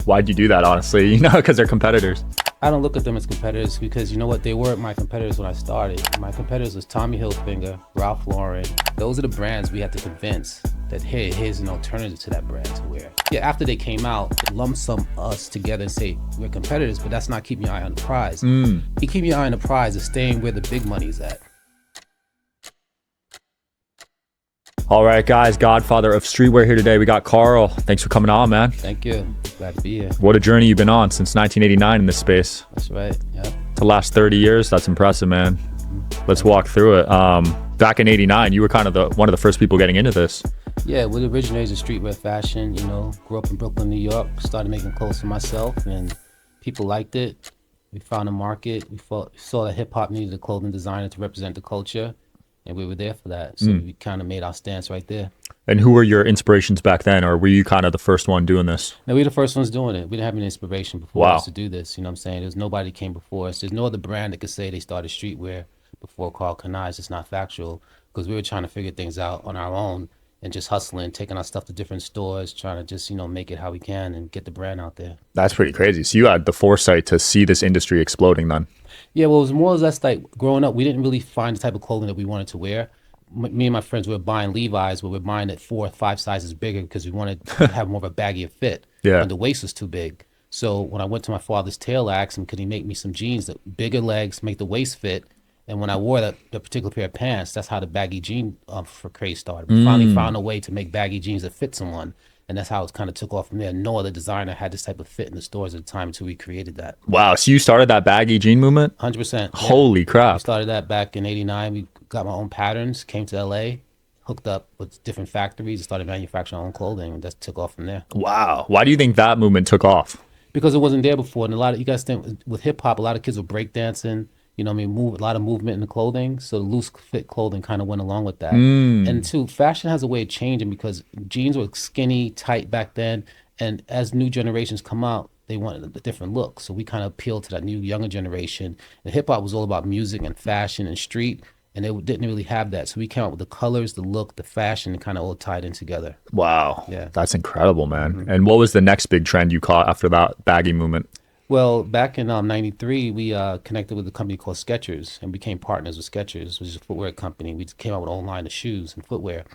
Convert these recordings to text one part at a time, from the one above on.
Why'd you do that, honestly? You know, because they're competitors. I don't look at them as competitors because you know what? They weren't my competitors when I started. My competitors was Tommy Hilfiger, Ralph Lauren. Those are the brands we had to convince that, hey, here's an alternative to that brand to wear. Yeah, after they came out, it lump sum us together and say, we're competitors, but that's not keeping your eye on the prize. You keep your eye on the prize is staying where the big money's at. All right, guys, Godfather of Streetwear here today. We got Karl. Thanks for coming on, man. Thank you. Glad to be here. What a journey you've been on since 1989 in this space. That's right. Yep. The last 30 years, that's impressive, man. Let's walk through it. Back in 89, you were kind of one of the first people getting into this. Yeah, we're the originators of streetwear fashion, you know. Grew up in Brooklyn, New York, started making clothes for myself, and people liked it. We found a market. We saw that hip-hop needed a clothing designer to represent the culture, and we were there for that. So we kind of made our stance right there. And who were your inspirations back then, or were you kind of the first one doing this? No, we were the first ones doing it. We didn't have any inspiration before us to do this, you know what I'm saying? There's nobody came before us. There's no other brand that could say they started streetwear before Karl Kani. It's just not factual, because we were trying to figure things out on our own and just hustling, taking our stuff to different stores, trying to just, you know, make it how we can and get the brand out there. That's pretty crazy. So you had the foresight to see this industry exploding then? Yeah, well, it was more or less like growing up, we didn't really find the type of clothing that we wanted to wear. Me and my friends were buying Levi's, but we're buying it 4 or 5 sizes bigger because we wanted to have more of a baggier fit. Yeah. And the waist was too big. So when I went to my father's tailor, I asked him, could he make me some jeans that bigger legs, make the waist fit? And when I wore that particular pair of pants, that's how the baggy jean for craze started. We finally found a way to make baggy jeans that fit someone. And that's how it kind of took off from there. No other designer had this type of fit in the stores at the time until we created that. Wow. So you started that baggy jean movement? 100%. Holy crap. We started that back in 89. We got my own patterns, came to LA, hooked up with different factories, and started manufacturing our own clothing, and just took off from there. Wow. Why do you think that movement took off? Because it wasn't there before. And you guys think with hip hop, a lot of kids were breakdancing, you know what I mean, a lot of movement in the clothing. So the loose fit clothing kind of went along with that. And two, fashion has a way of changing because jeans were skinny, tight back then. And as new generations come out, they wanted a different look. So we kind of appealed to that new younger generation. And hip hop was all about music and fashion and street. And they didn't really have that. So we came out with the colors, the look, the fashion, and kind of all tied in together. Wow. Yeah. That's incredible, man. And what was the next big trend you caught after that baggy movement? Well, back in 93, we connected with a company called Skechers and became partners with Skechers, which is a footwear company. We came out with a whole line of shoes and footwear.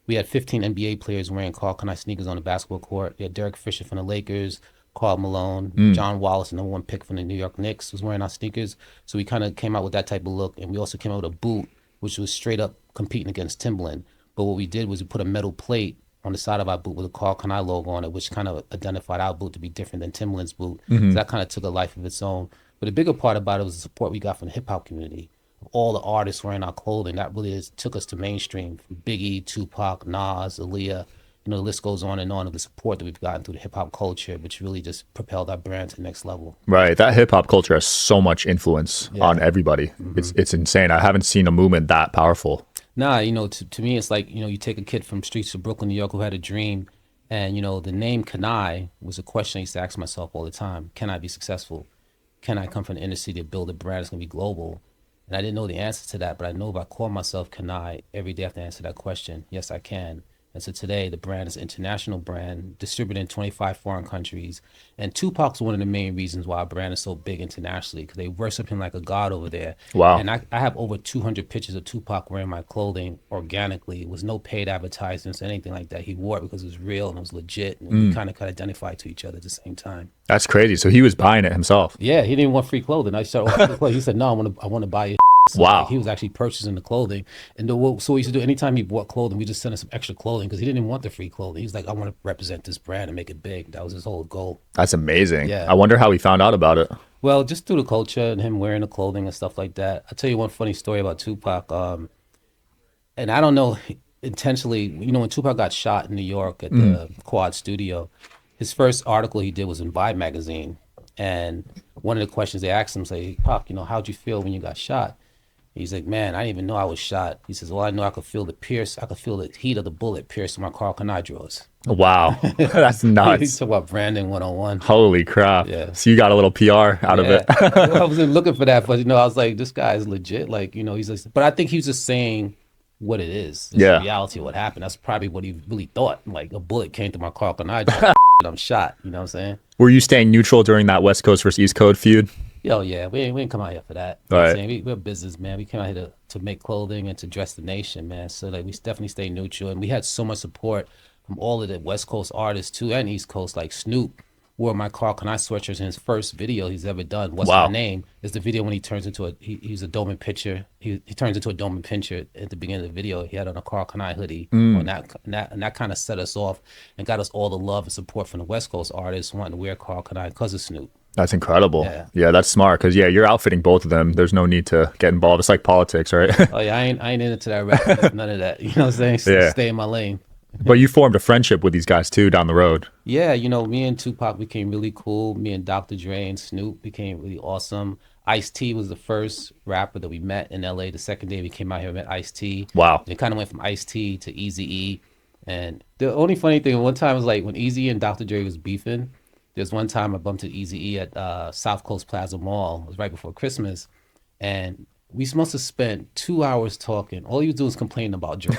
We had 15 NBA players wearing Karl Kani sneakers on the basketball court. We had Derek Fisher from the Lakers, Karl Malone, John Wallace, the #1 pick from the New York Knicks, was wearing our sneakers. So we kind of came out with that type of look. And we also came out with a boot, which was straight up competing against Timberland. But what we did was we put a metal plate on the side of our boot with a Karl Kani logo on it, which kind of identified our boot to be different than Timberland's boot. So that kind of took a life of its own. But the bigger part about it was the support we got from the hip hop community. All the artists wearing our clothing, that really took us to mainstream. From Biggie, Tupac, Nas, Aaliyah, you know, the list goes on of the support that we've gotten through the hip hop culture, which really just propelled our brand to the next level. Right. That hip hop culture has so much influence on everybody. It's insane. I haven't seen a movement that powerful. Nah, you know, to me, it's like, you know, you take a kid from streets of Brooklyn, New York, who had a dream, and, you know, the name Kani was a question I used to ask myself all the time. Can I be successful? Can I come from the inner city to build a brand that's going to be global? And I didn't know the answer to that, but I know if I call myself Kani, every day I have to answer that question. Yes, I can. And so today, the brand is an international brand, distributed in 25 foreign countries. And Tupac's one of the main reasons why our brand is so big internationally, because they worship him like a god over there. Wow. And I have over 200 pictures of Tupac wearing my clothing organically. It was no paid advertisements or anything like that. He wore it because it was real and it was legit. And we kind of could identify to each other at the same time. That's crazy. So he was buying it himself. Yeah, he didn't want free clothing. I started offering free clothing. He said, no, I want to buy your So wow. Like, he was actually purchasing the clothing. And so we used to do, anytime he bought clothing, we just sent him some extra clothing because he didn't even want the free clothing. He was like, I want to represent this brand and make it big. That was his whole goal. That's amazing. Yeah. I wonder how he found out about it. Well, just through the culture and him wearing the clothing and stuff like that. I'll tell you one funny story about Tupac. And I don't know intentionally, you know, when Tupac got shot in New York at the Quad Studio, his first article he did was in Vibe magazine. And one of the questions they asked him, say, Pac, you know, how'd you feel when you got shot? He's like, man, I didn't even know I was shot. He says, well, I know I could feel the heat of the bullet pierce my Karl Kani drawers. Wow. That's nuts. He's talking about branding 101. Holy crap. Yeah. So you got a little PR out of it. I wasn't looking for that, but, you know, I was like, this guy is legit. Like, you know, he's like, but I think he was just saying what it is. It's the reality of what happened. That's probably what he really thought. Like, a bullet came through my Karl Kani drawers. I'm shot. You know what I'm saying? Were you staying neutral during that West Coast versus East Coast feud? Yo, yeah, we ain't come out here for that. You All know what I'm right. saying? We're business, man. We came out here to make clothing and to dress the nation, man. So like we definitely stay neutral. And we had so much support from all of the West Coast artists too and East Coast. Like Snoop wore my Karl Kani sweatshirts in his first video he's ever done. What's My Wow. Name is the video when he turns into he's a Doman pitcher. He turns into a Doman pitcher at the beginning of the video. He had on a Karl Kani hoodie on that kind of set us off and got us all the love and support from the West Coast artists wanting to wear Karl Kani because of Snoop. That's incredible. Yeah. Yeah, that's smart because, yeah, you're outfitting both of them. There's no need to get involved. It's like politics, right? Oh yeah, I ain't into that rap. None of that. You know what I'm saying? Yeah. Stay in my lane. But you formed a friendship with these guys too down the road. Yeah, you know, me and Tupac became really cool. Me and Dr. Dre and Snoop became really awesome. Ice-T was the first rapper that we met in LA. The second day we came out here, we met Ice-T. Wow. And it kind of went from Ice-T to Eazy-E. And the only funny thing, one time was like when Eazy and Dr. Dre was beefing, there's one time I bumped into Eazy-E at South Coast Plaza Mall. It was right before Christmas. And we must have spent 2 hours talking. All he was doing was complaining about Dre.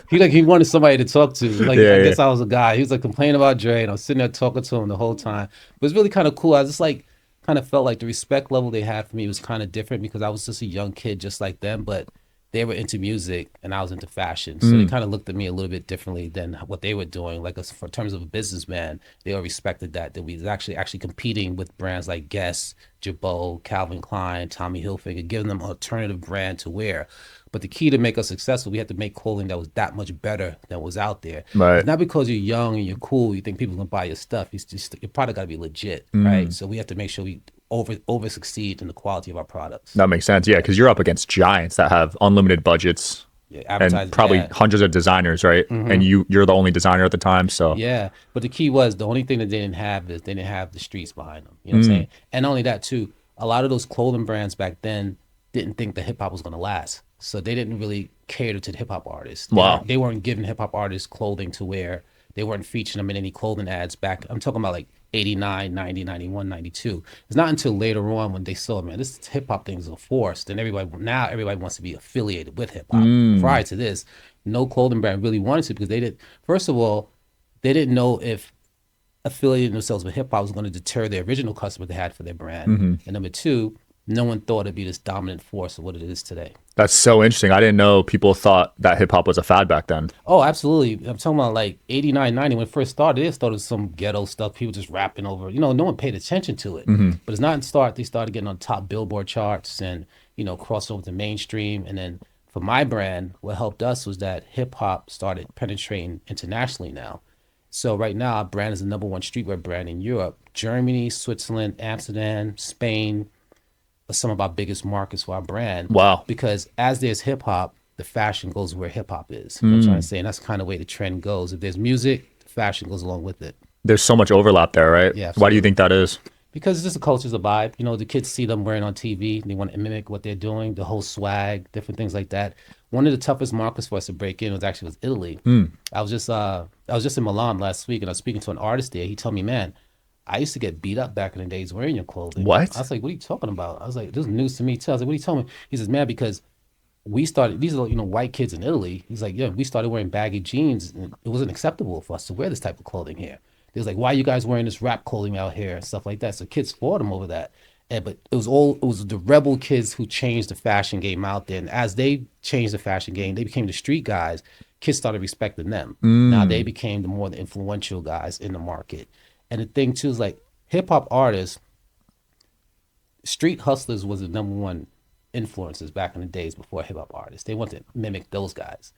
He wanted somebody to talk to. Like Yeah, I yeah. guess I was a guy. He was like complaining about Dre, and I was sitting there talking to him the whole time. But it was really kind of cool. I just like kind of felt like the respect level they had for me was kind of different because I was just a young kid just like them, but they were into music and I was into fashion. So they kind of looked at me a little bit differently than what they were doing. Like for in terms of a businessman, they all respected that we was actually competing with brands like Guess, Jabot, Calvin Klein, Tommy Hilfiger, giving them an alternative brand to wear. But the key to make us successful, we had to make clothing that was that much better than was out there. Right. It's not because you're young and you're cool, you think people are gonna buy your stuff. It's just your product gotta be legit, right? So we have to make sure we over succeed in the quality of our products. That makes sense. Yeah, because you're up against giants that have unlimited budgets Yeah, and advertising, probably yeah. hundreds of designers, right? And you're the only designer at the time. So Yeah, but the key was the only thing that they didn't have is they didn't have the streets behind them. You know what I'm saying? And not only that too, a lot of those clothing brands back then didn't think that hip hop was gonna last, so they didn't really cater to the hip hop artists. Wow. They weren't giving hip hop artists clothing to wear. They weren't featuring them in any clothing ads back. I'm talking about like 89, 90, 91, 92. It's not until later on when they saw, man, this hip hop thing is a force. Then everybody wants to be affiliated with hip hop. Prior to this, no clothing brand really wanted to because they didn't. First of all, they didn't know if affiliating themselves with hip hop was going to deter the original customer they had for their brand. And number two, no one thought it'd be this dominant force of what it is today. that's so interesting. I didn't know people thought that hip hop was a fad back then. Oh, absolutely. I'm talking about like 89, 90 when it first started. It started with some ghetto stuff. People just rapping over. You know, no one paid attention to it. But it's not in start. They started getting on top Billboard charts and, you know, crossed over to mainstream. And then for my brand, what helped us was that hip hop started penetrating internationally now. So right now, our brand is the #1 streetwear brand in Europe, Germany, Switzerland, Amsterdam, Spain, are some of our biggest markets for our brand. Wow. Because as there's hip hop, the fashion goes where hip hop is. You know what I'm trying to say? And that's kind of the way the trend goes. If there's music, the fashion goes along with it. There's so much overlap there, right? Yeah, Why do you think that is? Because it's just a culture's a vibe. You know, the kids see them wearing on TV. They want to mimic what they're doing, the whole swag, different things like that. One of the toughest markets for us to break in was Italy. I was just in Milan last week and I was speaking to an artist there. He told me, man, I used to get beat up back in the days wearing your clothing. What? I was like, what are you talking about? I was like, this is news to me too. I was like, what are you telling me? He says, man, because we started, these are, you know, white kids in Italy. He's like, yeah, we started wearing baggy jeans and it wasn't acceptable for us to wear this type of clothing here. He was like, why are you guys wearing this rap clothing out here and stuff like that? So kids fought him over that. But it was the rebel kids who changed the fashion game out there. And as they changed the fashion game, they became the street guys. Kids started respecting them. Now they became the more influential guys in the market. And the thing too is like hip hop artists, street hustlers was the #1 influences back in the days before hip hop artists. They wanted to mimic those guys.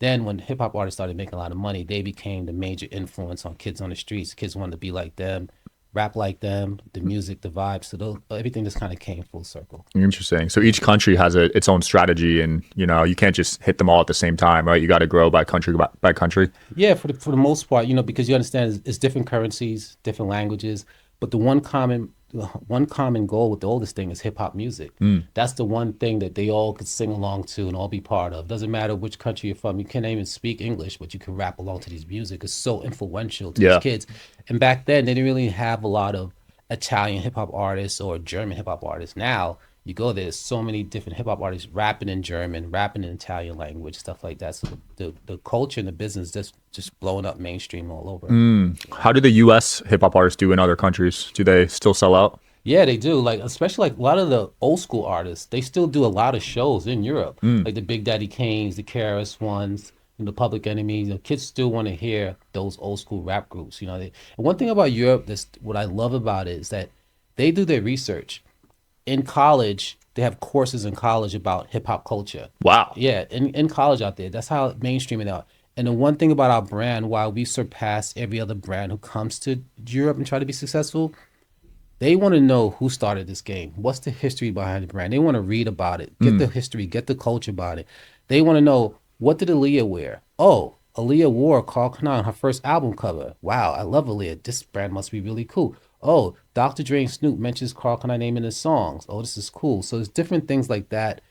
Then when hip hop artists started making a lot of money, they became the major influence on kids on the streets. Kids wanted to be like them, rap like them, the music, the vibes. So everything just kind of came full circle. Interesting. So each country has its own strategy, and you know you can't just hit them all at the same time, right? You got to grow by country by country. Yeah, for the most part, you know, because you understand it's different currencies, different languages, but the one common goal with all this thing is hip hop music. That's the one thing that they all could sing along to and all be part of. Doesn't matter which country you're from. You can't even speak English, but you can rap along to these music. It's so influential to these kids. And back then, they didn't really have a lot of Italian hip hop artists or German hip hop artists. Now You go there's so many different hip hop artists rapping in German, rapping in Italian language, stuff like that. So the culture and the business just blowing up mainstream all over. How do the U.S. hip hop artists do in other countries? Do they still sell out? Yeah, they do. Like especially like a lot of the old school artists, they still do a lot of shows in Europe. Like the Big Daddy Kanes, the KRS Ones, and the Public Enemies. Kids still want to hear those old school rap groups. And one thing about Europe, that's what I love about it is that they do their research. In college, they have courses in college about hip hop culture. Wow. Yeah, in college out there. That's how mainstream it out. And the one thing about our brand, while we surpass every other brand who comes to Europe and try to be successful, they want to know who started this game. What's the history behind the brand? They want to read about it, get the history, get the culture about it. They want to know, what did Aaliyah wear? Oh, Aaliyah wore Karl Kani on her first album cover. Wow, I love Aaliyah. This brand must be really cool. Oh, Dr. Dre and Snoop mentions Karl Kani name in his songs. Oh, this is cool. So there's different things like that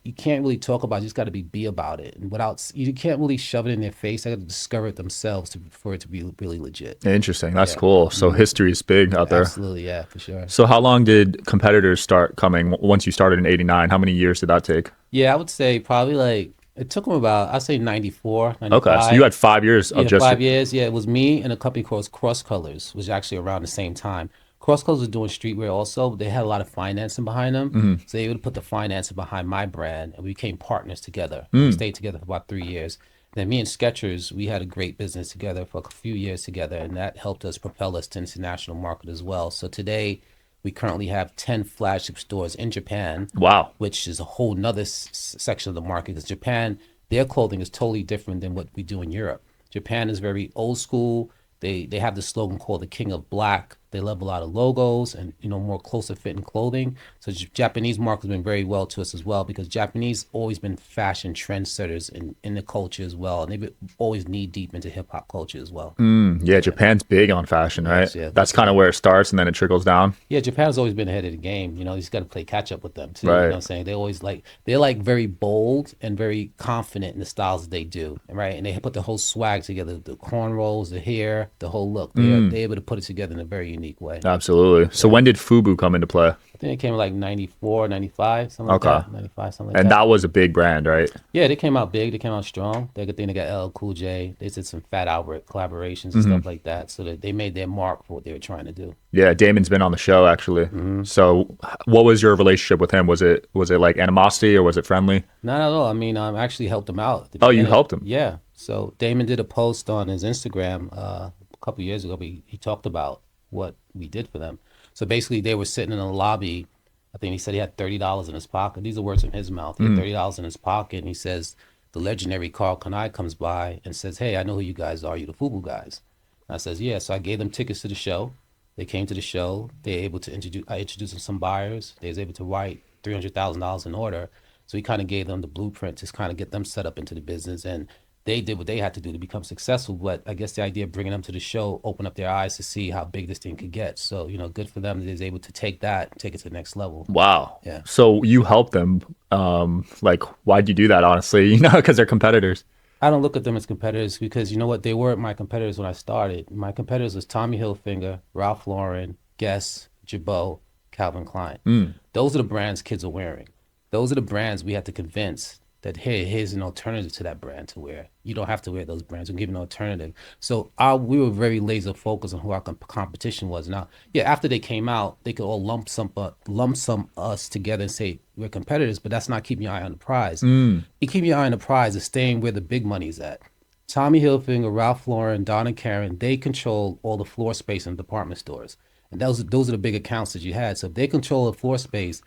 you can't really talk about. You just got to be about it, and you can't really shove it in their face. They got to discover it themselves for it to be really legit. Interesting. That's cool. So history is big out there. Absolutely, yeah, for sure. So how long did competitors start coming once you started in '89? How many years did that take? Yeah, I would say probably like it took them about, I'd say 94, 95. Okay, so you had 5 years of just 5 years. Yeah, it was me and a company called Cross Colors, which was actually around the same time. Cross Colors was doing streetwear also, but they had a lot of financing behind them. So they would put the financing behind my brand, and we became partners together. We stayed together for about 3 years. And then me and Skechers, we had a great business together for a few years together, and that helped us propel us to international market as well. So today, we currently have 10 flagship stores in Japan. Wow. Which is a whole nother section of the market, because Japan, their clothing is totally different than what we do in Europe. Japan is very old school. They have the slogan called the King of Black. They love a lot of logos and more closer fitting clothing. So Japanese market has been very well to us as well, because Japanese always been fashion trendsetters in the culture as well, and they've always knee deep into hip hop culture as well. Yeah, Japan's big on fashion, right? Yes, yeah, that's kind of where it starts, and then it trickles down. Yeah, Japan's always been ahead of the game. You just got to play catch up with them too. Right. You know what I'm saying? They're like very bold and very confident in the styles that they do, right? And they put the whole swag together, the cornrows, the hair, the whole look. They're able to put it together in a very unique way. Absolutely. So when did FUBU come into play? I think it came in like 94, 95, something like that. 95, something like that. And that was a big brand, right? Yeah, they came out big. They came out strong. They got LL Cool J. They did some Fat Albert collaborations and stuff like that. So that they made their mark for what they were trying to do. Yeah, Damon's been on the show actually. So what was your relationship with him? Was it like animosity, or was it friendly? Not at all. I mean, I actually helped him out. Oh, you helped him? Yeah. So Damon did a post on his Instagram a couple years ago. He talked about what we did for them. So basically, they were sitting in a lobby. I think he said he had $30 in his pocket. These are words from his mouth. He had $30 in his pocket, and he says, the legendary Karl Kani comes by and says, "Hey, I know who you guys are. You're the FUBU guys." And I says, "Yeah." So I gave them tickets to the show. They came to the show. They were able to I introduced them some buyers. They was able to write $300,000 in order. So we kind of gave them the blueprint to kind of get them set up into the business, and they did what they had to do to become successful. But I guess the idea of bringing them to the show opened up their eyes to see how big this thing could get. So, good for them that they was able to take it to the next level. Wow. Yeah. So you helped them. Like, why'd you do that, honestly? Because they're competitors. I don't look at them as competitors, because you know what? They weren't my competitors when I started. My competitors was Tommy Hilfiger, Ralph Lauren, Guess, Jabot, Calvin Klein. Those are the brands kids are wearing. Those are the brands we had to convince that, hey, here's an alternative to that brand to wear. You don't have to wear those brands. We'll give you an alternative. So we were very laser focused on who our competition was. Now, yeah, after they came out, they could all lump sum us together and say we're competitors, but that's not keeping your eye on the prize. You keep your eye on the prize is staying where the big money's at. Tommy Hilfiger, Ralph Lauren, Donna Karan, they control all the floor space in department stores. And those are the big accounts that you had. So if they control the floor space,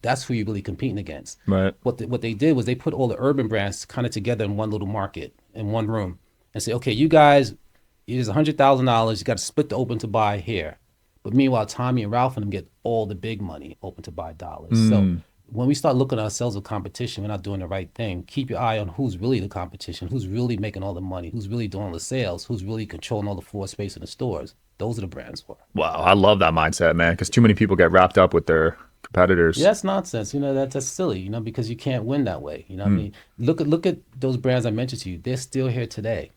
that's who you're really competing against. Right. What they did was they put all the urban brands kind of together in one little market, in one room, and say, okay, you guys, here's $100,000. You got to split the open to buy here. But meanwhile, Tommy and Ralph and them get all the big money, open to buy dollars. So when we start looking at ourselves as competition, we're not doing the right thing. Keep your eye on who's really the competition, who's really making all the money, who's really doing all the sales, who's really controlling all the floor space in the stores. Those are the brands for. Wow, I love that mindset, man, because too many people get wrapped up with their competitors. Yeah, that's nonsense. That's silly, because you can't win that way. I mean, look at those brands I mentioned to you. They're still here today.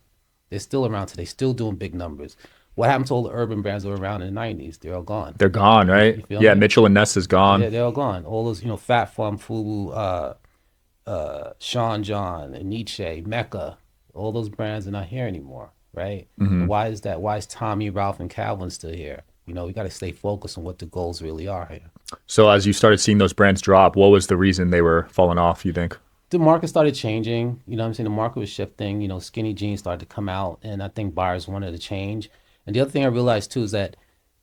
They're still around today, still doing big numbers. What happened to all the urban brands that were around in the 90s? They're all gone. They're gone, right? You feel Yeah, me? Mitchell and Ness is gone. Yeah, they're all gone. All those, Fat Farm, FUBU, Sean John, and Nietzsche, Mecca, all those brands are not here anymore, right? And why is that? Why is Tommy, Ralph, and Calvin still here? We got to stay focused on what the goals really are here. So as you started seeing those brands drop, what was the reason they were falling off, you think? The market started changing. You know what I'm saying? The market was shifting. Skinny jeans started to come out, and I think buyers wanted to change. And the other thing I realized too is that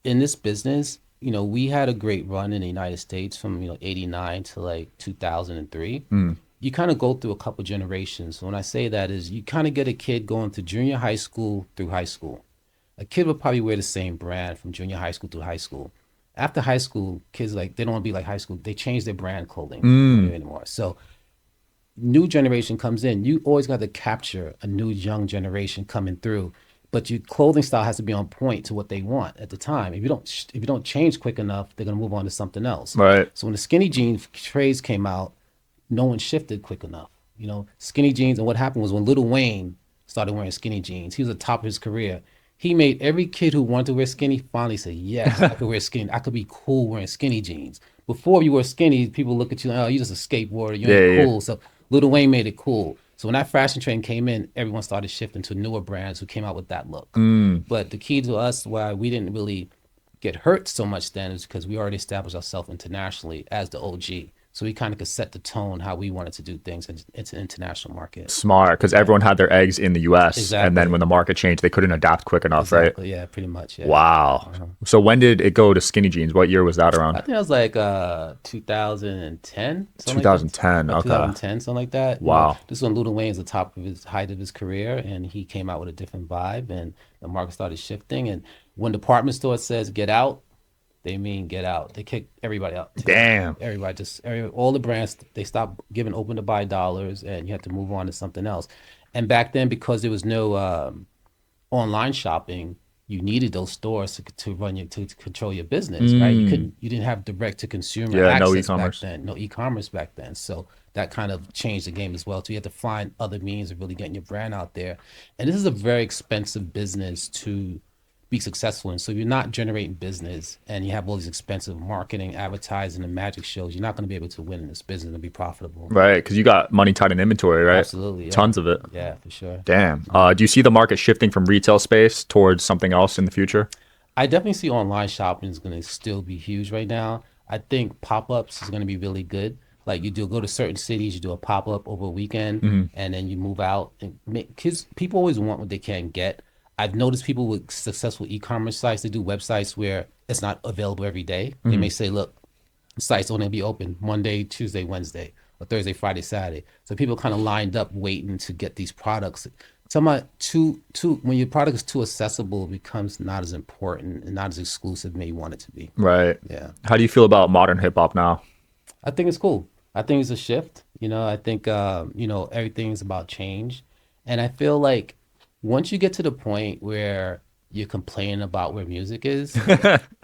in this business, we had a great run in the United States from, 89 to like 2003. You kind of go through a couple generations. So when I say that is you kind of get a kid going to junior high school through high school. A kid would probably wear the same brand from junior high school through high school. After high school, kids they don't want to be like high school. They change their brand clothing anymore. So new generation comes in. You always got to capture a new young generation coming through, but your clothing style has to be on point to what they want at the time. If you don't change quick enough, they're gonna move on to something else. Right. So when the skinny jean craze came out, no one shifted quick enough. Skinny jeans, and what happened was when Lil Wayne started wearing skinny jeans, he was at the top of his career. He made every kid who wanted to wear skinny finally say, yes, I could wear skinny. I could be cool wearing skinny jeans. Before you were skinny, people look at you like, oh, you're just a skateboarder. You ain't cool. So Lil Wayne made it cool. So when that fashion trend came in, everyone started shifting to newer brands who came out with that look. But the key to us, why we didn't really get hurt so much then, is because we already established ourselves internationally as the OG. So we kind of could set the tone how we wanted to do things into international market. Smart, because everyone had their eggs in the U.S. Exactly. And then when the market changed, they couldn't adapt quick enough, Exactly. right? Yeah, pretty much. Yeah. Wow. So when did it go to skinny jeans? What year was that around? I think it was like 2010. 2010. Like okay. 2010, something like that. Wow. This is when Lil Wayne's the top of his height of his career, and he came out with a different vibe, and the market started shifting. And when department store says get out, they mean get out. They kick everybody out. Damn. All the brands, they stopped giving open to buy dollars, and you had to move on to something else. And back then, because there was no online shopping, you needed those stores to control your business, right? You didn't have direct to consumer access no e-commerce. back then. No e-commerce back then. So that kind of changed the game as well. So you had to find other means of really getting your brand out there. And this is a very expensive business to be successful in. So if you're not generating business and you have all these expensive marketing, advertising, and magic shows, you're not going to be able to win in this business and be profitable. Right, because you got money tied in inventory, right? Absolutely. Yeah. Tons of it. Yeah, for sure. Damn. Do you see the market shifting from retail space towards something else in the future? I definitely see online shopping is going to still be huge right now. I think pop-ups is going to be really good. Like go to certain cities, you do a pop-up over a weekend, and then you move out. And people always want what they can't get. I've noticed people with successful e-commerce sites, they do websites where it's not available every day. They may say, look, the site's only be open Monday, Tuesday, Wednesday, or Thursday, Friday, Saturday. So people kind of lined up waiting to get these products. When your product is too accessible, it becomes not as important and not as exclusive as you want it to be. Right. Yeah. How do you feel about modern hip hop now? I think it's cool. I think it's a shift. I think, everything's about change. And I feel like once you get to the point where you're complaining about where music is,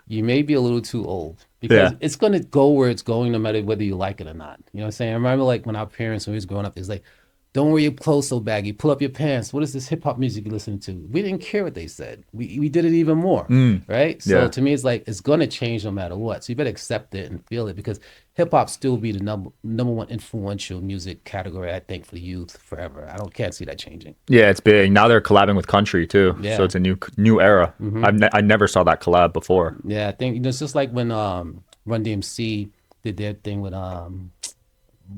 you may be a little too old because it's going to go where it's going no matter whether you like it or not. You know what I'm saying? I remember like when our parents, when we was growing up, it's like, don't wear your clothes so baggy, pull up your pants. What is this hip hop music you listen to? We didn't care what they said. We did it even more, right? So to me, it's like, it's going to change no matter what. So you better accept it and feel it because hip hop still be the number one influential music category, I think, for the youth forever. Can't see that changing. Yeah, it's big. Now they're collabing with country too. Yeah. So it's a new era. I never saw that collab before. Yeah, I think, it's just like when Run DMC did their thing with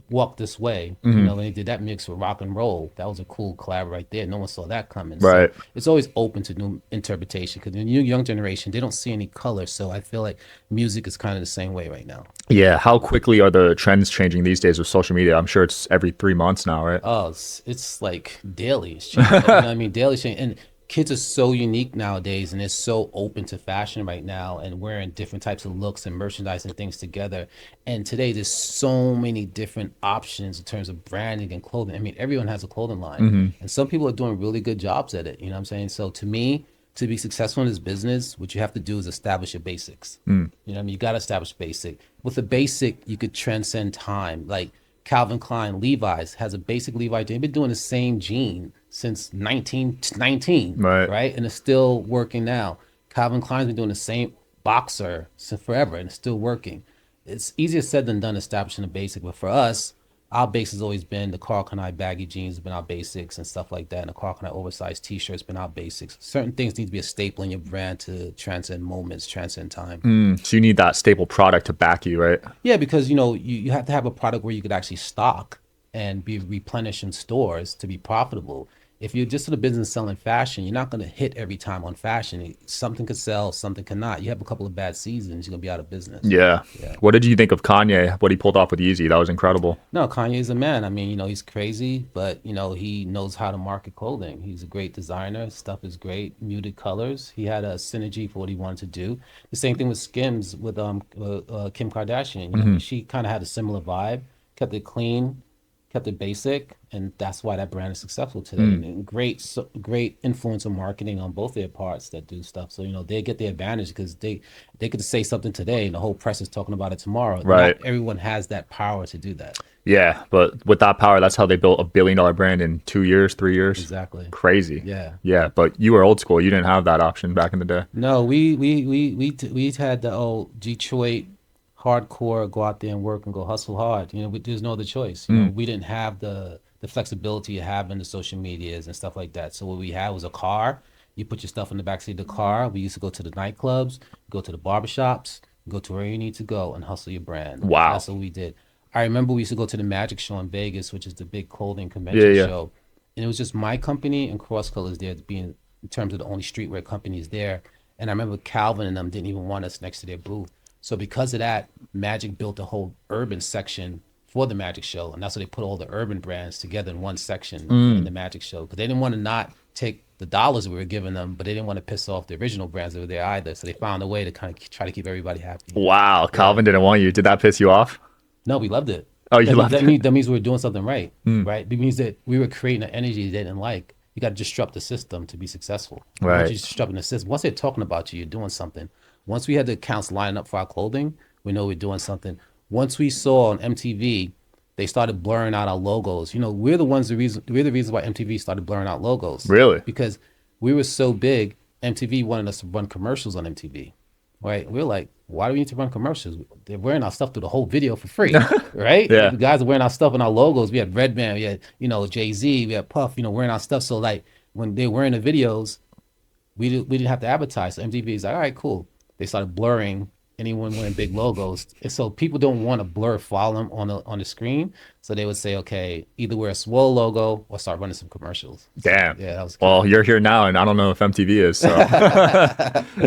Walk This Way, when they did that mix with rock and roll, that was a cool collab right there. No one saw that coming. Right. So it's always open to new interpretation because the new young generation, they don't see any color. So I feel like music is kind of the same way right now. Yeah. How quickly are the trends changing these days with social media? I'm sure it's every 3 months now, right? Oh, it's like daily. It's changing. You know what I mean? Daily change. And kids are so unique nowadays, and they're so open to fashion right now and wearing different types of looks and merchandising things together. And today there's so many different options in terms of branding and clothing. I mean, everyone has a clothing line, and some people are doing really good jobs at it. You know what I'm saying? So to me, to be successful in this business, what you have to do is establish your basics. You know what I mean? You got to establish basic. With the basic, you could transcend time. Like Calvin Klein, Levi's has a basic Levi jean. They've been doing the same jean since 1919, right? And it's still working now. Calvin Klein's been doing the same boxer since forever, and it's still working. It's easier said than done establishing a basic, but for us, our base has always been the Karl Kani baggy jeans have been our basics and stuff like that. And the Karl Kani oversized t-shirts been our basics. Certain things need to be a staple in your brand to transcend moments, transcend time. So you need that staple product to back you, right? Yeah, because you have to have a product where you could actually stock and be replenished in stores to be profitable. If you're just in the business selling fashion, you're not going to hit every time on fashion. Something could sell, something cannot. You have a couple of bad seasons, you're going to be out of business. Yeah. What did you think of Kanye? What he pulled off with Yeezy? That was incredible. No, Kanye's a man. I mean, he's crazy, but, he knows how to market clothing. He's a great designer. Stuff is great. Muted colors. He had a synergy for what he wanted to do. The same thing with Skims with Kim Kardashian. She kind of had a similar vibe, kept it clean, kept it basic, and that's why that brand is successful today. And great influencer marketing on both their parts that do stuff. So they get the advantage because they could say something today and the whole press is talking about it tomorrow. Right. Not everyone has that power to do that. Yeah, but with that power, that's how they built $1 billion brand in 2 years, 3 years. Exactly. Crazy. Yeah. But you were old school. You didn't have that option back in the day. No, we had the old Detroit hardcore, go out there and work and go hustle hard. There's no other choice. We didn't have the flexibility you have in the social medias and stuff like that. So what we had was a car. You put your stuff in the backseat of the car. We used to go to the nightclubs, go to the barbershops, go to where you need to go and hustle your brand. Wow. That's what we did. I remember we used to go to the Magic Show in Vegas, which is the big clothing convention show. And it was just my company and Cross Colors there being in terms of the only streetwear companies there. And I remember Calvin and them didn't even want us next to their booth. So because of that, Magic built a whole urban section for the Magic Show. And that's why they put all the urban brands together in one section in the Magic Show. Because they didn't want to not take the dollars we were giving them, but they didn't want to piss off the original brands that were there either. So they found a way to kind of try to keep everybody happy. Wow. Calvin didn't want you. Did that piss you off? No, we loved it. Oh, you loved it? That means we were doing something right, right? It means that we were creating an energy they didn't like. You got to disrupt the system to be successful. Right. Once you're disrupting the system, once they're talking about you, you're doing something. Once we had the accounts lining up for our clothing, we know we're doing something. Once we saw on MTV, they started blurring out our logos. We're the reason why MTV started blurring out logos. Really? Because we were so big, MTV wanted us to run commercials on MTV. Right? We're like, why do we need to run commercials? They're wearing our stuff through the whole video for free, right? Yeah. The guys are wearing our stuff and our logos. We had Redman, we had, Jay-Z, we had Puff, wearing our stuff. So like when they're wearing the videos, we didn't have to advertise. So MTV is like, all right, cool. They started blurring anyone wearing big logos. And so people don't want to blur follow them on the screen. So they would say, okay, either wear a swole logo or start running some commercials. Damn. Yeah, that was well, you're here now, and I don't know if MTV is. So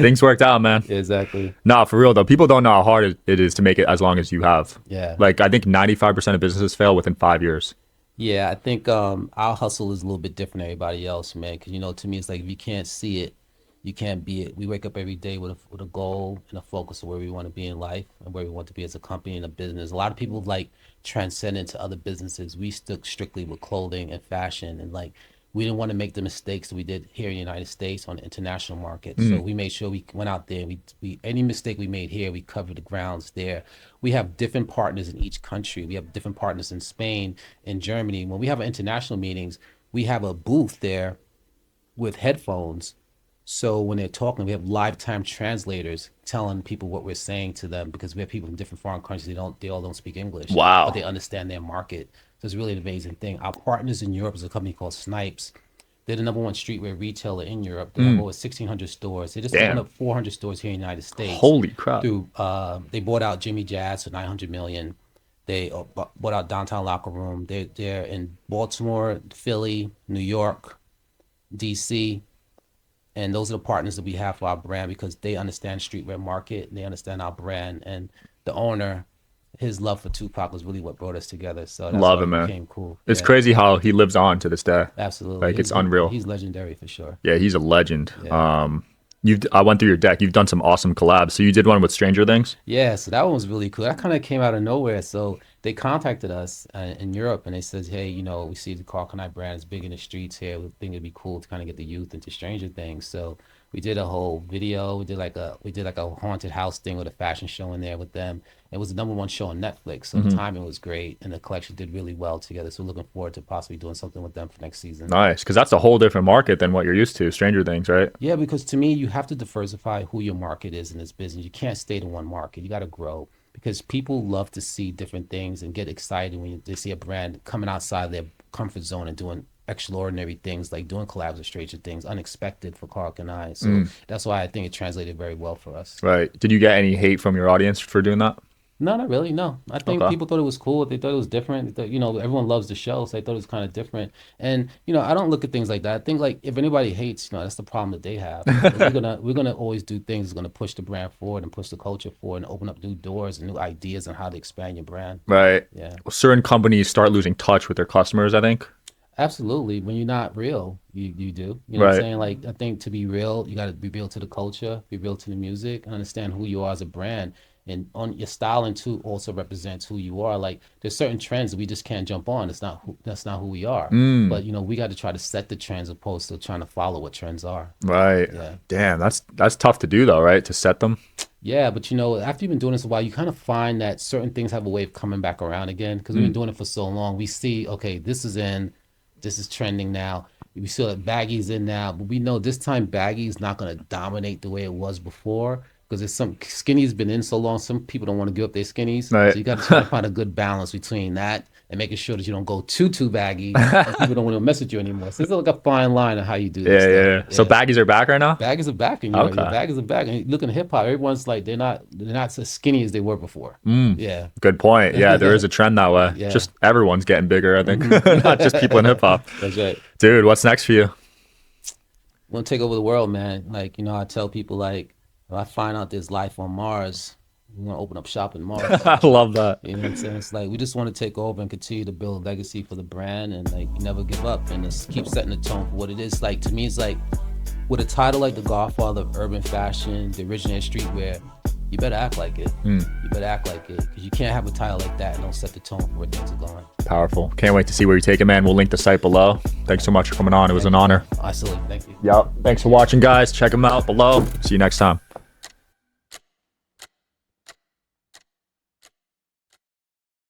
things worked out, man. Exactly. Nah, for real though, people don't know how hard it is to make it as long as you have. Yeah. Like I think 95% of businesses fail within 5 years. Yeah, I think our hustle is a little bit different than everybody else, man. Because to me, it's like if you can't see it, you can't be it. We wake up every day with a goal and a focus of where we want to be in life and where we want to be as a company and a business. A lot of people like transcend into other businesses. We stuck strictly with clothing and fashion, and like we didn't want to make the mistakes that we did here in the United States on the international market. So we made sure we went out there and we any mistake we made here, we covered the grounds there. We have different partners in each country. We have different partners in Spain, in Germany. When we have our international meetings, we have a booth there with headphones. So when they're talking, we have lifetime translators telling people what we're saying to them, because we have people from different foreign countries. They all don't speak English. Wow. But they understand their market. So it's really an amazing thing. Our partners in Europe is a company called Snipes. They're the #1 streetwear retailer in Europe. They have over 1,600 stores. They just opened up 400 stores here in the United States. Holy crap. They bought out Jimmy Jazz for $900 million. They bought out Downtown Locker Room. They're in Baltimore, Philly, New York, DC. And those are the partners that we have for our brand, because they understand streetwear market and they understand our brand. And the owner, his love for Tupac was really what brought us together. So that's Love why it, it man. became cool. It's crazy how he lives on to this day. Absolutely. Like it's unreal. He's legendary for sure. Yeah, he's a legend. Yeah. I went through your deck. You've done some awesome collabs. So you did one with Stranger Things? Yeah, so that one was really cool. That kind of came out of nowhere. So they contacted us in Europe and they said, hey, we see the Karl Kani brand is big in the streets here. We think it'd be cool to kind of get the youth into Stranger Things. So We did a whole video. We did like a haunted house thing with a fashion show in there with them. It was the #1 show on Netflix, so the timing was great, and the collection did really well together. So we're looking forward to possibly doing something with them for next season. Nice, because that's a whole different market than what you're used to. Stranger Things, right? Yeah, because to me, you have to diversify who your market is in this business. You can't stay to one market. You got to grow because people love to see different things and get excited when they see a brand coming outside their comfort zone and doing extraordinary things, like doing collabs with Stranger Things, unexpected for Karl Kani. So that's why I think it translated very well for us. Right. Did you get any hate from your audience for doing that? No, not really. No, I think people thought it was cool. They thought it was different. They thought, you know, everyone loves the show, so they thought it was kind of different. And you know, I don't look at things like that. I think like if anybody hates, you know, that's the problem that they have. we're gonna always do things that's gonna push the brand forward and push the culture forward and open up new doors and new ideas on how to expand your brand. Right. Yeah. Well, certain companies start losing touch with their customers, I think. Absolutely. When you're not real, you do. You know what I'm saying? Like I think to be real, you got to be real to the culture, be real to the music, and understand who you are as a brand. And on your styling too also represents who you are. Like there's certain trends that we just can't jump on. That's not who we are. But you know, we got to try to set the trends opposed to trying to follow what trends are. Right. Yeah. Damn, that's tough to do though, right? To set them. Yeah, but you know, after you've been doing this a while, you kind of find that certain things have a way of coming back around again because we've been doing it for so long. We see, okay, this is trending now. We see that baggy's in now, but we know this time baggy is not going to dominate the way it was before. Because there's some skinny's been in so long, some people don't want to give up their skinnies. Right. So you got to try to find a good balance between that and making sure that you don't go too baggy and people don't want to mess with you anymore. So it's like a fine line of how you do this. Yeah. So baggies are back right now? Baggies are back. And baggies are back. And you look at hip hop, everyone's like they're not as skinny as they were before. Yeah. Good point. Yeah, there is a trend that way. Yeah. Just everyone's getting bigger, I think. Not just people in hip hop. That's right. Dude, what's next for you? We're gonna take over the world, man. Like, you know, I tell people like if I find out there's life on Mars, we're gonna open up shop in Mars. I love that. You know what I'm saying? It's like we just want to take over and continue to build a legacy for the brand and like never give up and just keep setting the tone for what it is. Like to me, it's like with a title like the Godfather of Urban Fashion, the originator of Streetwear, you better act like it. You better act like it because you can't have a title like that and don't set the tone for where things are going. Powerful. Can't wait to see where you take it, man. We'll link the site below. Thanks so much for coming on. It was an honor. Absolutely. Thank you. Yep. Thanks for watching, guys. Check them out below. See you next time.